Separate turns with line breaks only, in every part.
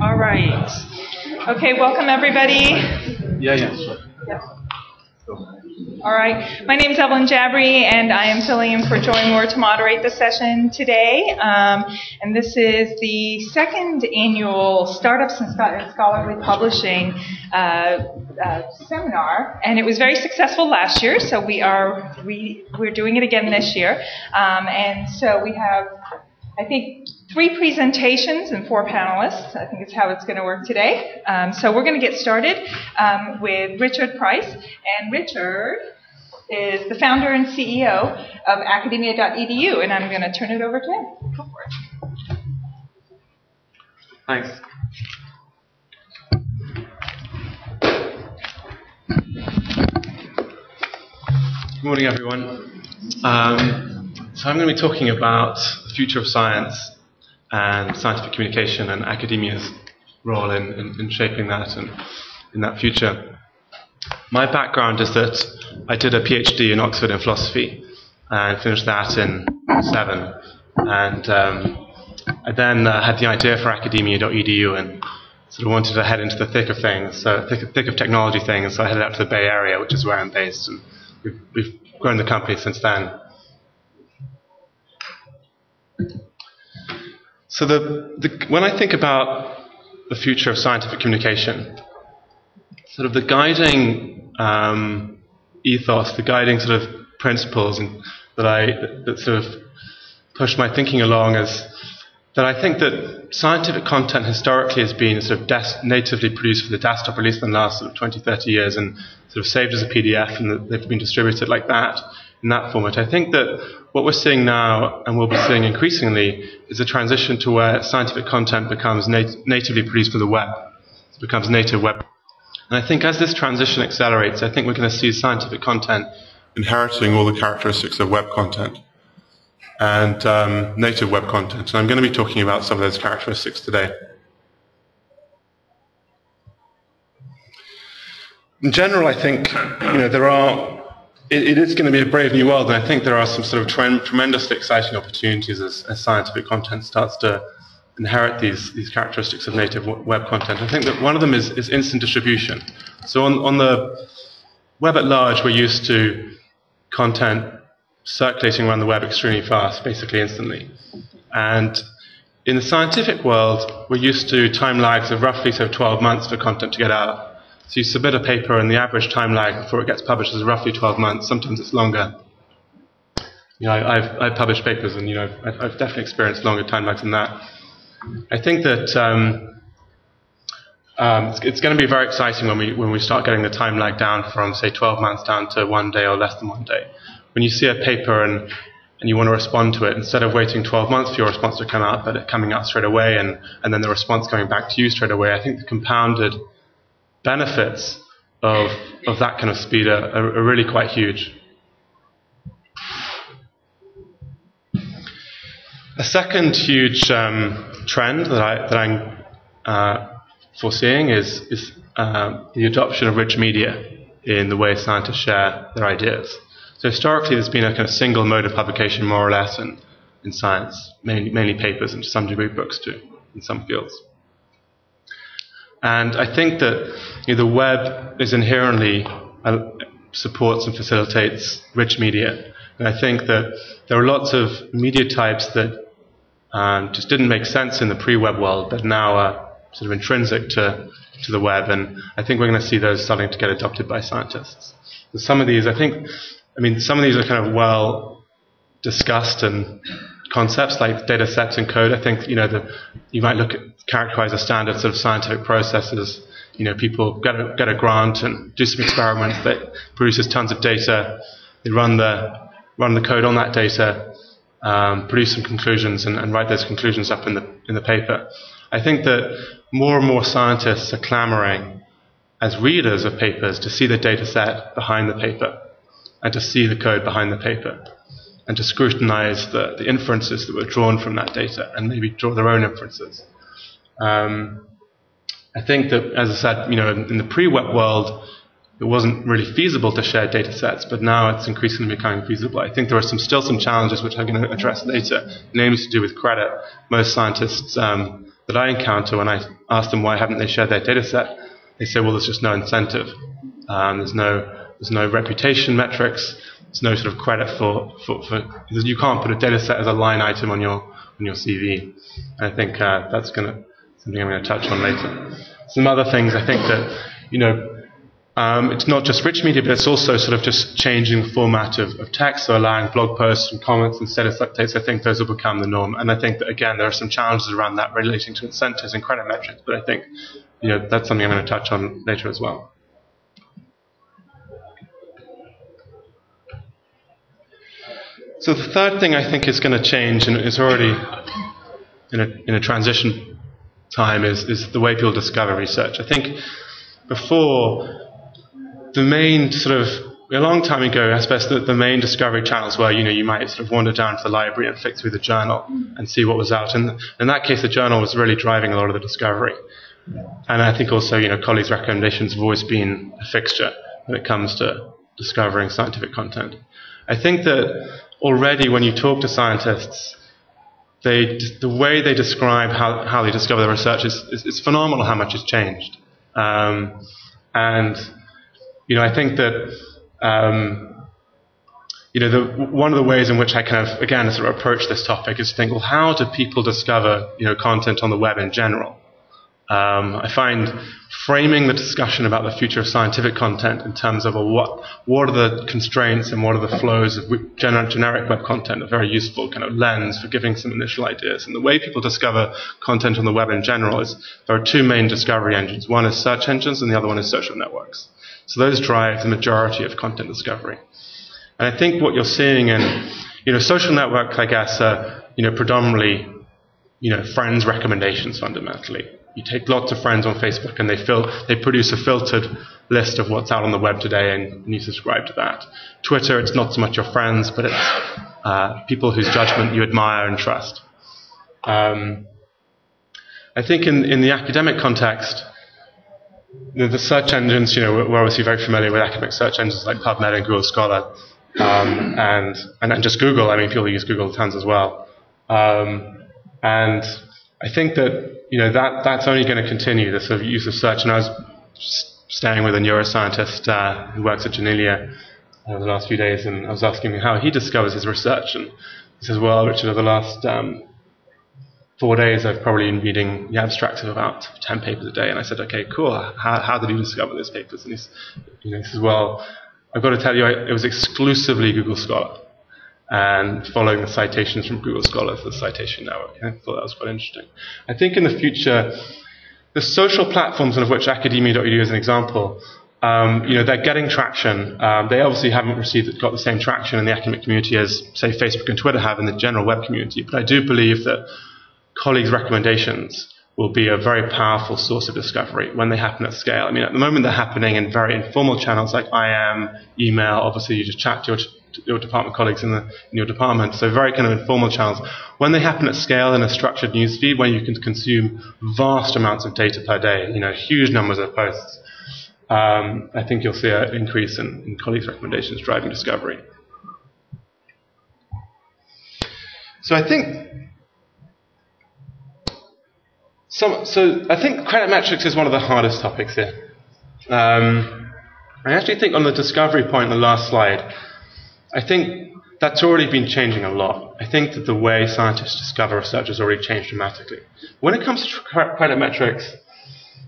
All right. Okay, welcome everybody.
Yeah, sure.
Yes. All right. My name is Evelyn Jabry, and I am filling in for Joy Moore to moderate the session today. And this is the second annual Startups and Scholarly Publishing seminar, and it was very successful last year, so we're doing it again this year. And so we have, I think, 3 presentations and 4 panelists. I think it's how it's going to work today. So we're going to get started with Richard Price. And Richard is the founder and CEO of Academica.edu, and I'm going to turn it over to him. Go for it.
Thanks. Good morning, everyone. So I'm going to be talking about the future of science and scientific communication and academia's role in shaping that and in that future. My background is that I did a PhD in Oxford in philosophy and finished that in 2007. And I then had the idea for Academia.edu and sort of wanted to head into the thick of things, so thick of technology things. So I headed out to the Bay Area, which is where I'm based, and we've grown the company since then. So when I think about the future of scientific communication, sort of the guiding ethos, the guiding sort of principles that sort of push my thinking along is that I think that scientific content historically has been sort of natively produced for the desktop, at least in the last sort of 20, 30 years, and sort of saved as a PDF, and they've been distributed like that, in that format. I think that what we're seeing now, and we'll be seeing increasingly, is a transition to where scientific content becomes natively produced for the web. It becomes native web. And I think as this transition accelerates, I think we're going to see scientific content inheriting all the characteristics of web content and native web content. And I'm going to be talking about some of those characteristics today. In general, I think it is going to be a brave new world, and I think there are some sort of tremendously exciting opportunities as scientific content starts to inherit these characteristics of native web content. I think that one of them is instant distribution. So on the web at large, we're used to content circulating around the web extremely fast, basically instantly. And in the scientific world, we're used to time lags of roughly 12 months for content to get out. So you submit a paper, and the average time lag before it gets published is roughly 12 months. Sometimes it's longer. I've published papers, and I've definitely experienced longer time lags than that. I think that it's going to be very exciting when we start getting the time lag down from, say, 12 months down to 1 day or less than 1 day. When you see a paper and you want to respond to it, instead of waiting 12 months for your response to come out, but it coming out straight away, and then the response coming back to you straight away, I think the compounded benefits of that kind of speed are really quite huge. A second huge trend that I'm foreseeing is the adoption of rich media in the way scientists share their ideas. So historically, there's been a kind of single mode of publication, more or less, in science, mainly papers, and to some degree books too, in some fields. And I think that the web is inherently supports and facilitates rich media. And I think that there are lots of media types that just didn't make sense in the pre-web world that now are sort of intrinsic to the web. And I think we're going to see those starting to get adopted by scientists. And some of these, some of these are kind of well discussed and concepts like data sets and code. I think you might characterize a standard sort of scientific processes. People get a grant and do some experiments that produces tons of data. They run the code on that data, produce some conclusions, and write those conclusions up in the paper. I think that more and more scientists are clamoring as readers of papers to see the data set behind the paper and to see the code behind the paper, and to scrutinize the inferences that were drawn from that data and maybe draw their own inferences. I think that, as I said, in the pre-web world, it wasn't really feasible to share data sets, but now it's increasingly becoming feasible. I think there are still some challenges which I'm going to address later, namely to do with credit. Most scientists that that I encounter when I ask them why haven't they shared their data set, they say, well, there's just no incentive. There's no reputation metrics. There's no sort of credit for you can't put a data set as a line item on your CV. And I think that's something I'm going to touch on later. Some other things I think that, it's not just rich media, but it's also sort of just changing the format of text, so allowing blog posts and comments and status updates. I think those will become the norm. And I think that, again, there are some challenges around that relating to incentives and credit metrics, but I think that's something I'm going to touch on later as well. So the third thing I think is going to change, and it's already in a transition time, is the way people discover research. I think before, the main sort of, a long time ago, I suppose the main discovery channels were, you might sort of wander down to the library and flick through the journal and see what was out. And in that case, the journal was really driving a lot of the discovery. And I think also, colleagues' recommendations have always been a fixture when it comes to discovering scientific content. I think that already when you talk to scientists, the way they describe how they discover their research is phenomenal how much has changed. And I think that one of the ways in which I kind of, again, sort of approach this topic is to think, well, how do people discover content on the web in general? I find framing the discussion about the future of scientific content in terms of what are the constraints and what are the flows of generic web content a very useful kind of lens for giving some initial ideas. And the way people discover content on the web in general is there are two main discovery engines. One is search engines and the other one is social networks. So those drive the majority of content discovery. And I think what you're seeing in social networks, I guess, are predominantly friends' recommendations fundamentally. You take lots of friends on Facebook and they produce a filtered list of what's out on the web today, and you subscribe to that. Twitter, it's not so much your friends, but it's people whose judgment you admire and trust. I think in the academic context, the search engines, we're obviously very familiar with academic search engines like PubMed and Google Scholar, and just Google. I mean, people use Google tons as well. And I think that that's only going to continue, the sort of use of search. And I was staying with a neuroscientist who works at Janelia the last few days, and I was asking him how he discovers his research, and he says, "Well, Richard, over the last 4 days, I've probably been reading the abstracts of about 10 papers a day." And I said, "Okay, cool. How did you discover those papers?" And he says, "Well, I've got to tell you, it was exclusively Google Scholar, and following the citations from Google Scholar for the citation network." I thought that was quite interesting. I think in the future, the social platforms, of which Academia.edu is an example, they're getting traction. They obviously haven't got the same traction in the academic community as, say, Facebook and Twitter have in the general web community. But I do believe that colleagues' recommendations will be a very powerful source of discovery when they happen at scale. I mean, at the moment they're happening in very informal channels like IM, email. Obviously, you just chat to your department colleagues in your department, so very kind of informal channels. When they happen at scale in a structured newsfeed, when you can consume vast amounts of data per day, huge numbers of posts, I think you'll see an increase in colleagues' recommendations driving discovery. So I think credit metrics is one of the hardest topics here. I actually think on the discovery point in the last slide, I think that's already been changing a lot. I think that the way scientists discover research has already changed dramatically. When it comes to credit metrics,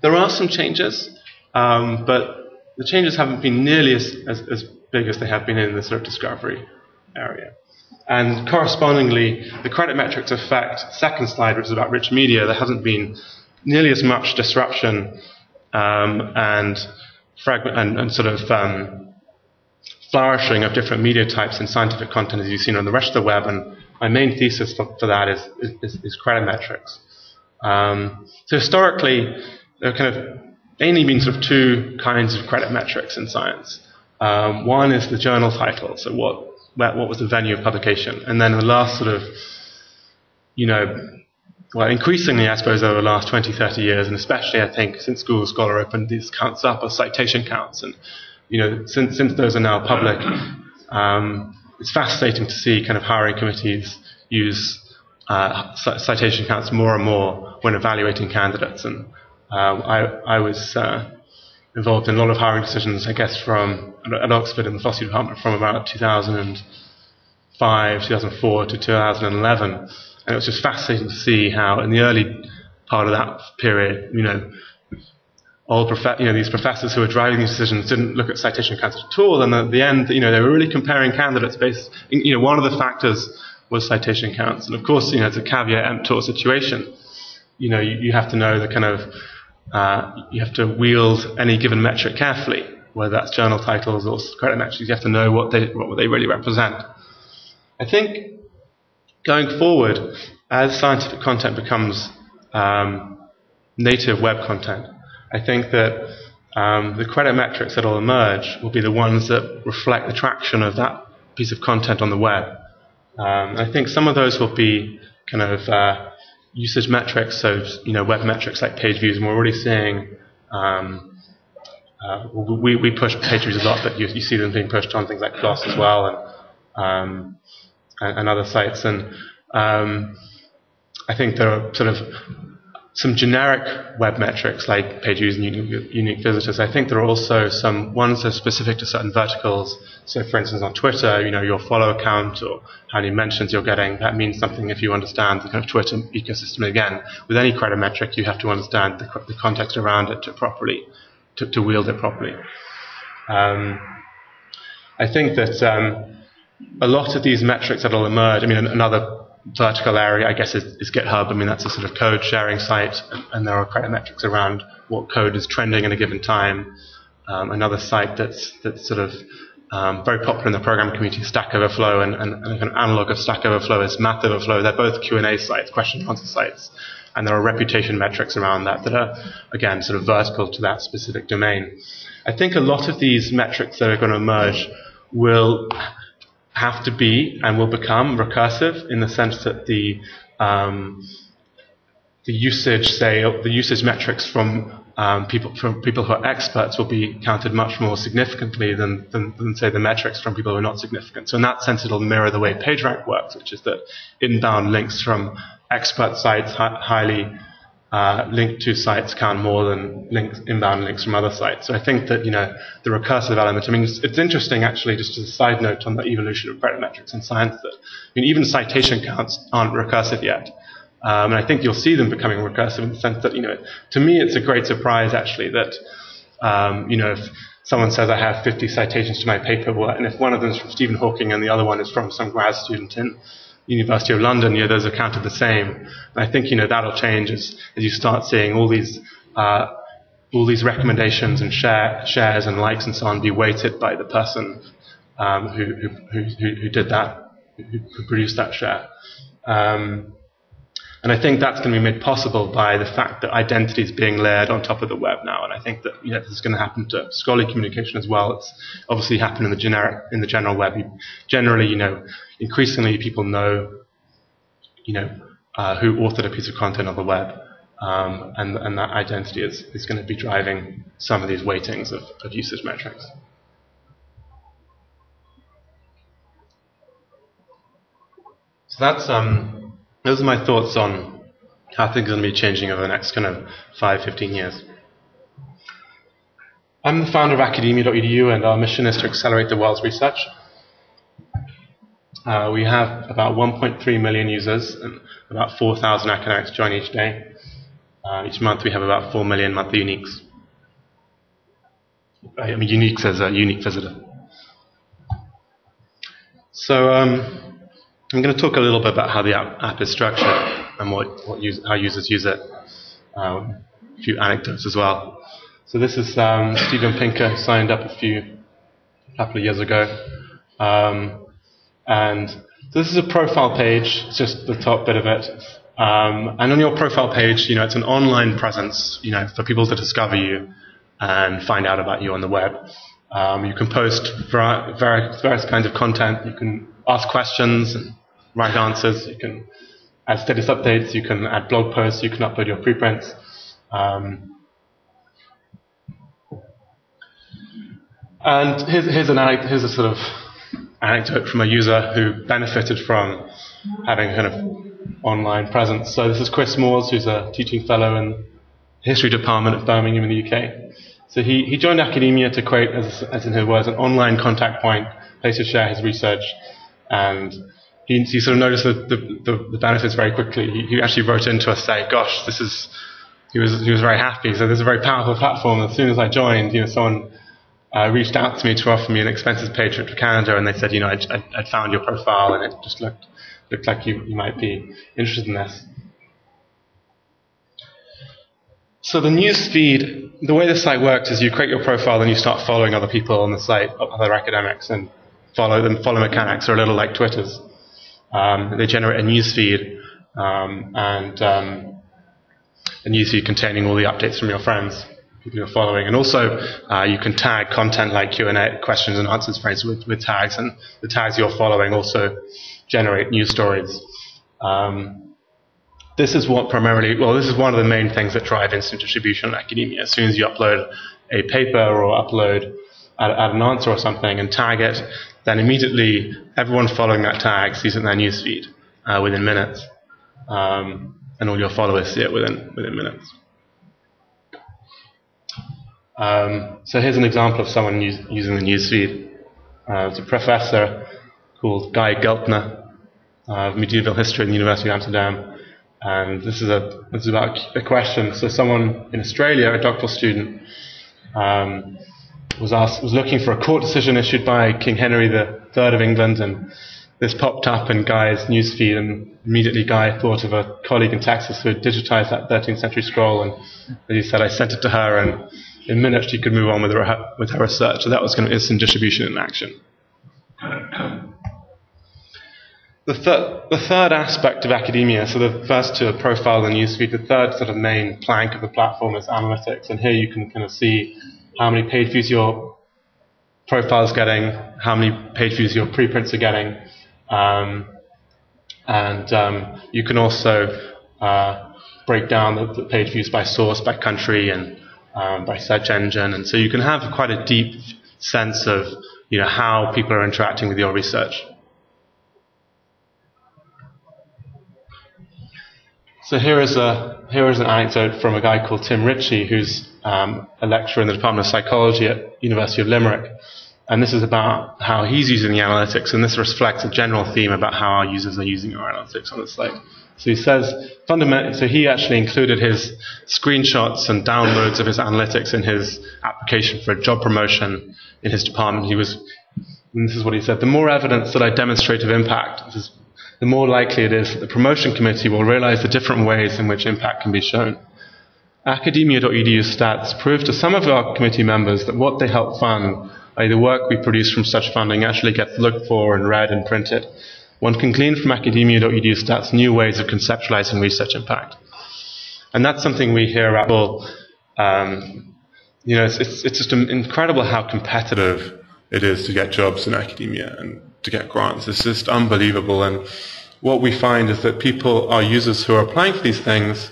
there are some changes, but the changes haven't been nearly as big as they have been in the sort of discovery area. And correspondingly, the credit metrics effect, second slide, which is about rich media, there hasn't been nearly as much disruption and sort of flourishing of different media types in scientific content as you've seen on the rest of the web. And my main thesis for that is credit metrics. So historically, there have kind of mainly been sort of two kinds of credit metrics in science. One is the journal title, so what was the venue of publication, and then in the last sort of, increasingly, I suppose, over the last 20, 30 years, and especially, I think, since Google Scholar opened these counts up as citation counts, and, since those are now public, it's fascinating to see kind of hiring committees use citation counts more and more when evaluating candidates. And I was involved in a lot of hiring decisions, I guess, at Oxford in the philosophy department from about 2005, 2004 to 2011. And it was just fascinating to see how in the early part of that period, these professors who were driving these decisions didn't look at citation counts at all, and at the end, they were really comparing candidates based. One of the factors was citation counts, and of course, it's a caveat emptor situation. You have to know the kind of you have to wield any given metric carefully, whether that's journal titles or credit metrics. You have to know what they really represent. I think going forward, as scientific content becomes native web content, I think that the credit metrics that will emerge will be the ones that reflect the traction of that piece of content on the web. I think some of those will be kind of usage metrics, so web metrics like page views, and we're already seeing we push page views a lot, but you see them being pushed on things like PLOS as well, and other sites. And I think there are sort of some generic web metrics like page views and unique visitors. I think there are also some ones that are specific to certain verticals. So, for instance, on Twitter, your follow count or how many mentions you're getting, that means something if you understand the kind of Twitter ecosystem. Again, with any credit metric, you have to understand the context around it to wield it properly. I think that a lot of these metrics that will emerge, another vertical area, I guess, is GitHub. That's a sort of code sharing site, and there are credit metrics around what code is trending in a given time. Another site that's sort of very popular in the programming community, Stack Overflow, and an analog of Stack Overflow is Math Overflow. They're both Q&A sites, question and answer sites, and there are reputation metrics around that are, again, sort of vertical to that specific domain. I think a lot of these metrics that are going to emerge will have to be and will become recursive in the sense that the usage metrics from people who are experts will be counted much more significantly than say the metrics from people who are not significant. So in that sense, it'll mirror the way PageRank works, which is that inbound links from expert sites, highly linked to sites, count more than inbound links from other sites. So I think that the recursive element. It's interesting actually, just as a side note on the evolution of credit metrics in science, that even citation counts aren't recursive yet. And I think you'll see them becoming recursive in the sense that, to me it's a great surprise actually that, if someone says I have 50 citations to my paper, and if one of them is from Stephen Hawking and the other one is from some grad student in University of London, those are counted the same. And I think, that'll change as you start seeing all these recommendations and shares and likes and so on be weighted by the person who did that, who produced that share. And I think that's going to be made possible by the fact that identity is being layered on top of the web now. And I think that this is going to happen to scholarly communication as well. It's obviously happened in the general web. Generally, increasingly people know, who authored a piece of content on the web, and that identity is going to be driving some of these weightings of usage metrics. So that's those are my thoughts on how things are going to be changing over the next kind of 5-15 years. I'm the founder of Academia.edu, and our mission is to accelerate the world's research. We have about 1.3 million users, and about 4,000 academics join each day. Each month we have about 4 million monthly uniques. Uniques as a unique visitor. So I'm going to talk a little bit about how the app is structured and how users use it. A few anecdotes as well. So this is Steven Pinker, who signed up a couple of years ago. And this is a profile page, it's just the top bit of it. And on your profile page, it's an online presence, for people to discover you and find out about you on the web. You can post various kinds of content. You can ask questions and write answers. You can add status updates. You can add blog posts. You can upload your preprints. And here's a sort of anecdote from a user who benefited from having kind of online presence. So this is Chris Moores, who's a teaching fellow in the history department at Birmingham in the UK. So he joined Academia to create, as in his words, an online contact point, place to share his research, and he sort of noticed the benefits very quickly. He actually wrote into us saying, "Gosh, he was very happy. So this is a very powerful platform. As soon as I joined, someone reached out to me to offer me an expenses paid trip to Canada, and they said, I'd found your profile, and it just looked like you might be interested in this." So the news feed, the way the site works is you create your profile and you start following other people on the site, other academics, and follow mechanics are a little like Twitter's. They generate a news feed, and a news feed containing all the updates from your friends, people you're following. And also you can tag content like Q&A, questions and answers frames with tags, and the tags you're following also generate news stories. This is one of the main things that drive instant distribution in academia. As soon as you upload a paper or upload add an answer or something and tag it, then immediately everyone following that tag sees it in their newsfeed within minutes, and all your followers see it within minutes. So here's an example of someone using the newsfeed. It's a professor called Guy Geltner of medieval history at the University of Amsterdam. And this is about a question. So someone in Australia, a doctoral student, was looking for a court decision issued by King Henry III of England, and this popped up in Guy's newsfeed, and immediately Guy thought of a colleague in Texas who had digitized that 13th century scroll, and as he said, I sent it to her, and in minutes she could move on with her research. So that was kind of instant distribution in action. The third aspect of academia, so the first two are profile and newsfeed, the third sort of main plank of the platform is analytics, and here you can kind of see how many page views your profile is getting, how many page views your preprints are getting, and you can also break down the page views by source, by country, and by search engine, and so you can have quite a deep sense of how people are interacting with your research. So here is an anecdote from a guy called Tim Ritchie, who's a lecturer in the Department of Psychology at University of Limerick. And this is about how he's using the analytics, and this reflects a general theme about how our users are using our analytics on the site. So he says, fundamentally, so he actually included his screenshots and downloads of his analytics in his application for a job promotion in his department. And this is what he said: the more evidence that I demonstrate of impact, the more likely it is that the promotion committee will realize the different ways in which impact can be shown. Academia.edu stats prove to some of our committee members that what they help fund, i.e. the work we produce from such funding, actually gets looked for and read and printed. One can glean from Academia.edu stats new ways of conceptualizing research impact. And that's something we hear about. It's just incredible how competitive it is to get jobs in academia and to get grants. It's just unbelievable. And what we find is that our users who are applying for these things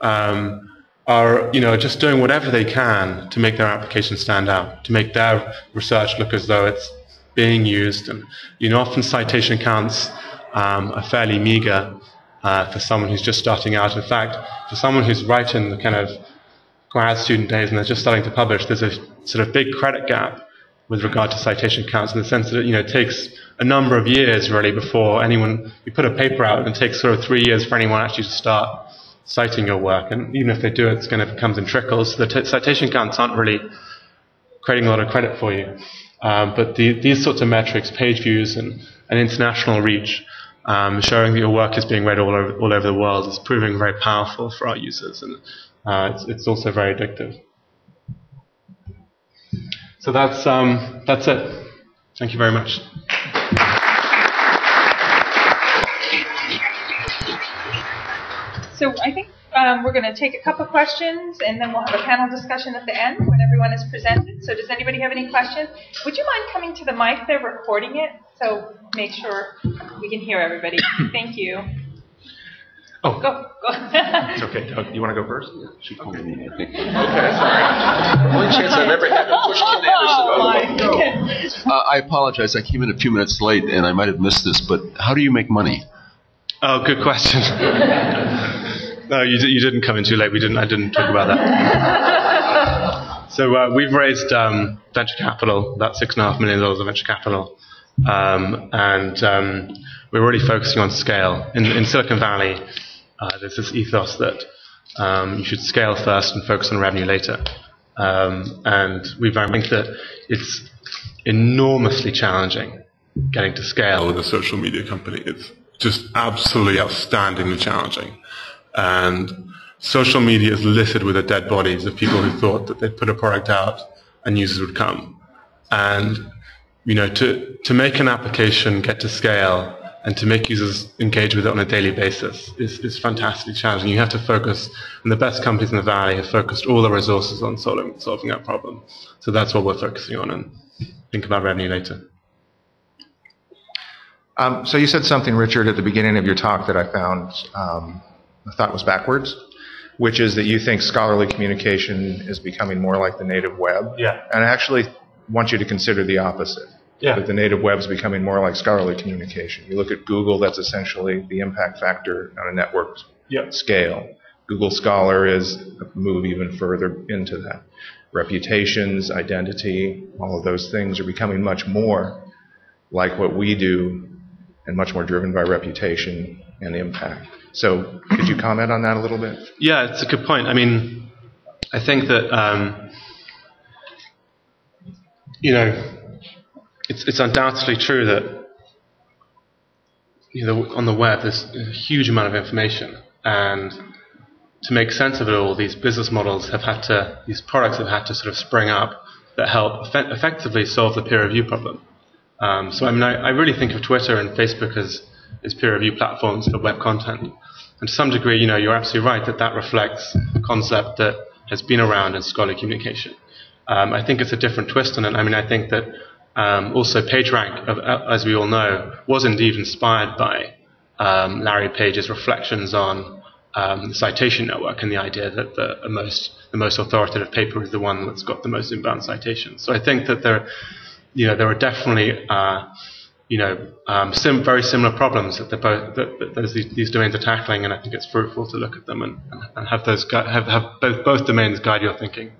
are just doing whatever they can to make their application stand out, to make their research look as though it's being used. And often citation counts are fairly meager for someone who's just starting out. In fact, for someone who's right in the kind of grad student days and they're just starting to publish, there's a sort of big credit gap with regard to citation counts, in the sense that it takes a number of years really before you put a paper out, and it takes sort of 3 years for anyone actually to start citing your work. And even if they do, it comes in trickles. So the citation counts aren't really creating a lot of credit for you. But these sorts of metrics, page views and international reach, showing that your work is being read all over the world, is proving very powerful for our users, and it's also very addictive. So that's it. Thank you very much.
So I think we're going to take a couple questions, and then we'll have a panel discussion at the end when everyone is presented. So does anybody have any questions? Would you mind coming to the mic? They're recording it, so make sure we can hear everybody. Thank you.
Oh,
go.
It's okay. You want to go first? Yeah, she called me, I think. Okay,
sorry. The only chance I've ever had to push Ken Anderson. I apologize. I came in a few minutes late, and I might have missed this, but how do you make money?
Oh, good question. No, you didn't come in too late. I didn't talk about that. So we've raised venture capital, about $6.5 million of venture capital, and we're really focusing on scale. In Silicon Valley, there's this ethos that you should scale first and focus on revenue later. And we think that it's enormously challenging getting to scale
with a social media company. It's just absolutely outstandingly challenging. And social media is littered with the dead bodies of people who thought that they'd put a product out and users would come. And, to make an application get to scale and to make users engage with it on a daily basis is fantastically challenging. You have to focus, and the best companies in the Valley have focused all their resources on solving that problem. So that's what we're focusing on, and think about revenue later.
So you said something, Richard, at the beginning of your talk that I found I thought was backwards, which is that you think scholarly communication is becoming more like the native web.
Yeah.
And I actually want you to consider the opposite.
Yeah.
That the native web is becoming more like scholarly communication. You look at Google, that's essentially the impact factor on a network scale. Google Scholar is a move even further into that. Reputations, identity, all of those things are becoming much more like what we do and much more driven by reputation and impact. So could you comment on that a little bit?
Yeah, it's a good point. I mean, I think that, it's undoubtedly true that on the web there's a huge amount of information, and to make sense of it all, these business models these products have had to sort of spring up that help effectively solve the peer review problem. So I mean, I really think of Twitter and Facebook as peer review platforms for web content. And to some degree, you're absolutely right that reflects a concept that has been around in scholarly communication. I think it's a different twist on it. I mean, I think that also PageRank, as we all know, was indeed inspired by Larry Page's reflections on the citation network and the idea that the most authoritative paper is the one that's got the most inbound citations. So I think that there are definitely very similar problems that these domains are tackling, and I think it's fruitful to look at them and have both domains guide your thinking.